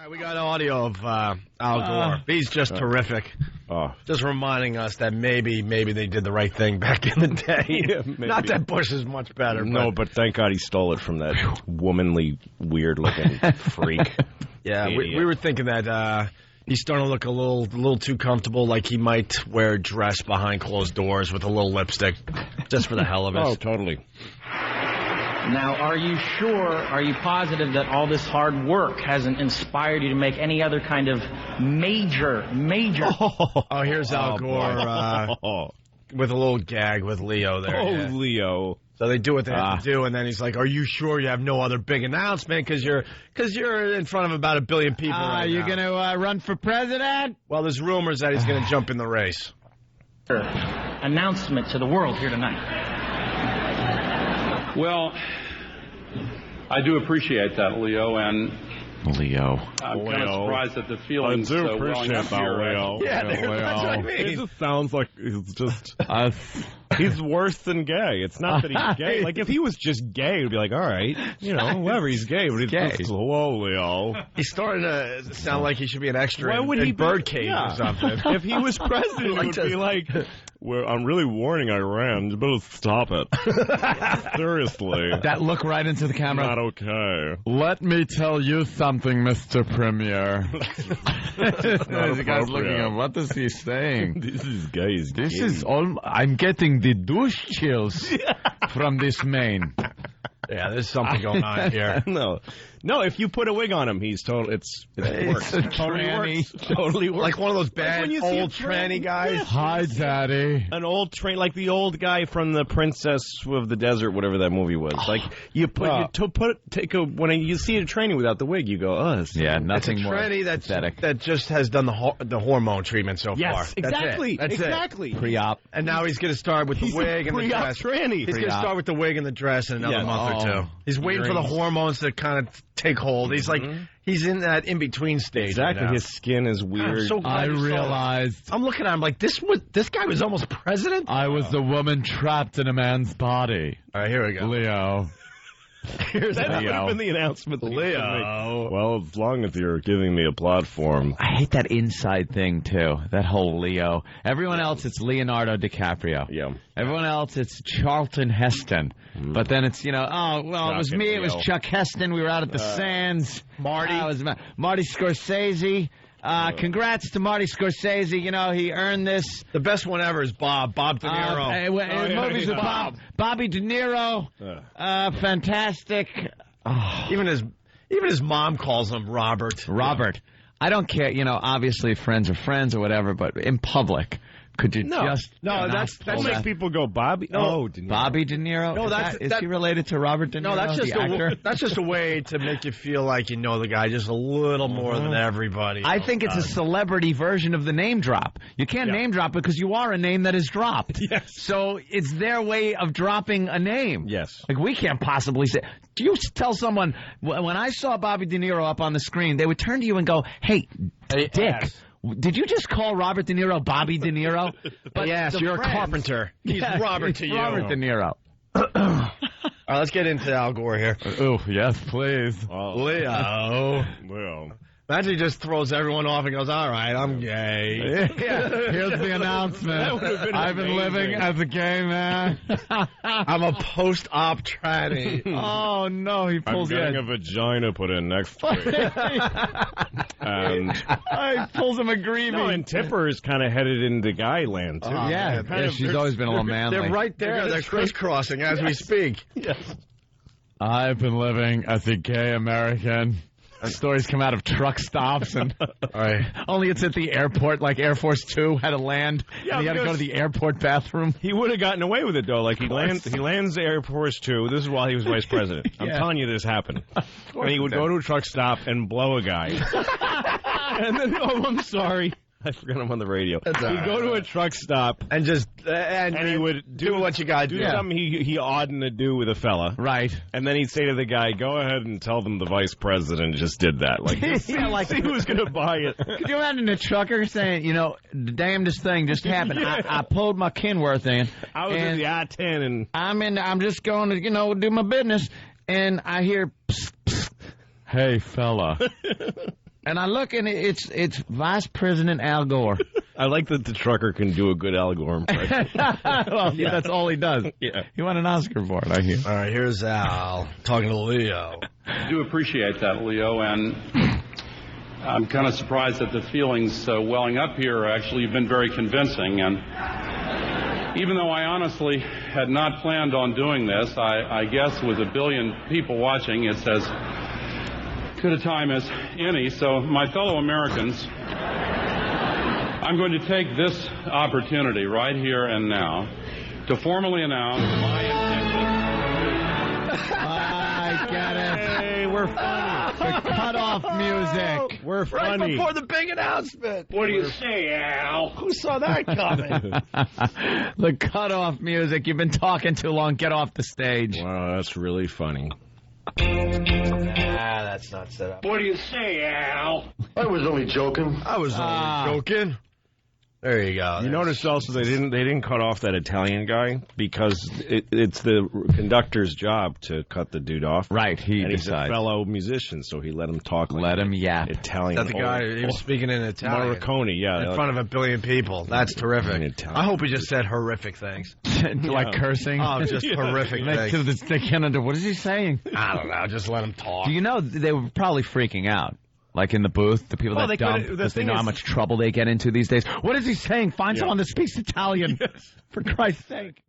We got audio of Al Gore. He's just terrific. Just reminding us that maybe they did the right thing back in the day. Not that Bush is much better. No, but thank God he stole it from that womanly, weird-looking freak. Yeah, we were thinking that he's starting to look a little too comfortable, like he might wear a dress behind closed doors with a little lipstick, just for the hell of it. Oh, totally. Now, are you positive that all this hard work hasn't inspired you to make any other kind of major... Oh, here's Al Gore with a little gag with Leo there. Oh, yeah. Leo. So they do what they have to do, and then he's like, are you sure you have no other big announcement? Because you're in front of about 1 billion people right now. Are you going to run for president? Well, there's rumors that he's going to jump in the race. Announcement to the world here tonight. Well, I do appreciate that, Leo, and Leo. I'm kind of surprised at the feelings. I do appreciate that, Leo. Yeah, that's what I mean. It just sounds like he's just... he's worse than gay. It's not that he's gay. Like, if he was just gay, it'd be like, all right, whatever, he's gay. But he's gay. Just, whoa, Leo. He's starting to sound like he should be an extra Why would he in Birdcage or something. If he was president, it would be like... Well, I'm really warning Iran. You better stop it. Seriously. That look right into the camera. Not okay. Let me tell you something, Mr. Premier. The guy's looking at what is he saying? This is gay. This is all. I'm getting the douche chills from this mane. Yeah, there's something going on here. No, if you put a wig on him, he's total. It works. Totally works. Like one of those bad old tranny guys. Yeah. Hi, Daddy. An old like the old guy from the Princess of the Desert, whatever that movie was. Like when you see a tranny without the wig, you go, nothing more tranny pathetic. that just has done the hormone treatment so far. Yes, exactly. That's exactly. It. Pre-op. And now he's going to start with the wig and the dress. Tranny. He's going to start with the wig and the dress in another month or two. He's waiting for the hormones to kind of take hold. He's like, he's in that in-between stage. Exactly. Right now. His skin is weird. I realized. I'm looking at him like, this guy was almost president? I was the woman trapped in a man's body. All right, here we go. Leo. That would have been the announcement. Leo. Well, as long as you're giving me a platform. I hate that inside thing, too. That whole Leo. Everyone else, it's Leonardo DiCaprio. Yeah. Everyone else, it's Charlton Heston. But then it's, it was me. It was Chuck Heston. We were out at the Sands. Marty. It was Marty Scorsese. Congrats to Marty Scorsese. He earned this. The best one ever is Bob De Niro. Movies with Bobby De Niro. Fantastic. Even his mom calls him Robert. Robert. I don't care. Obviously friends are friends or whatever, but in public. Could you just... No, that makes people go, Bobby? No, De Niro. Bobby De Niro? No, is he related to Robert De Niro, that's just a way to make you feel like you know the guy just a little more than everybody. I think it's a celebrity version of the name drop. You can't name drop because you are a name that is dropped. Yes. So it's their way of dropping a name. Yes. Like, we can't possibly say... Do you tell someone... When I saw Bobby De Niro up on the screen, they would turn to you and go, hey Dick... Yes. Did you just call Robert De Niro Bobby De Niro? But yes, you're a carpenter. He's Robert to you. Robert De Niro. All right, let's get into Al Gore here. Oh, yes, please. Leo. Well... Imagine he just throws everyone off and goes, all right, I'm gay. Here's the announcement. I've been living as a gay man. I'm a post-op tranny. Oh, no, he pulls I'm getting a vagina put in next week. And he pulls him a greavy. No, and Tipper is kind of headed into guy land, too. She's always been a little manly. They're right there. They're crisscrossing as we speak. Yes. I've been living as a gay American. Stories come out of truck stops, and only it's at the airport, like Air Force 2 had to land, and he had to go to the airport bathroom. He would have gotten away with it, though. Like, he lands Air Force 2. This is while he was vice president. I'm telling you this happened. And he would go to a truck stop and blow a guy. And then, I'm sorry. I forgot I'm on the radio. He'd go to a truck stop and just and he would do what you got to do. Something he oughtn't to do with a fella, right? And then he'd say to the guy, "Go ahead and tell them the vice president just did that." Like, see who's going to buy it. Could you imagine a trucker saying, the damnedest thing just happened. I pulled my Kenworth in. I was in the I-10 and I'm just going to do my business, and I hear, psst, psst. Hey fella. And I look, and it's Vice President Al Gore. I like that the trucker can do a good Al Gore impression. Well, yeah, that's all he does. Yeah. He won an Oscar for it, I hear. All right, here's Al talking to Leo. I do appreciate that, Leo, and I'm kind of surprised that the feelings welling up here actually have been very convincing. And even though I honestly had not planned on doing this, I guess with 1 billion people watching, it's as good a time as any. So, my fellow Americans, I'm going to take this opportunity right here and now to formally announce my intention. I get it. Hey, we're funny. The cutoff music. We're funny. Right before the big announcement. What do you say, Al? Who saw that coming? The cutoff music. You've been talking too long. Get off the stage. Wow, that's really funny. That's not set up. What do you say, Al? I was only joking. I was only joking. There you go. You notice also they didn't cut off that Italian guy because it's the conductor's job to cut the dude off. Right, and he's a fellow musician, so he let him talk. Like let him yap. Italian. Is that the guy he was speaking in Italian? Morricone, yeah. In front of 1 billion people. That's terrific. I hope he just said horrific things. Like cursing? Oh, just horrific things. What is he saying? I don't know. Just let him talk. Do you know they were probably freaking out? Like in the booth, the people that dump, because they know how much trouble they get into these days. What is he saying? Find someone that speaks Italian. Yes. For Christ's sake.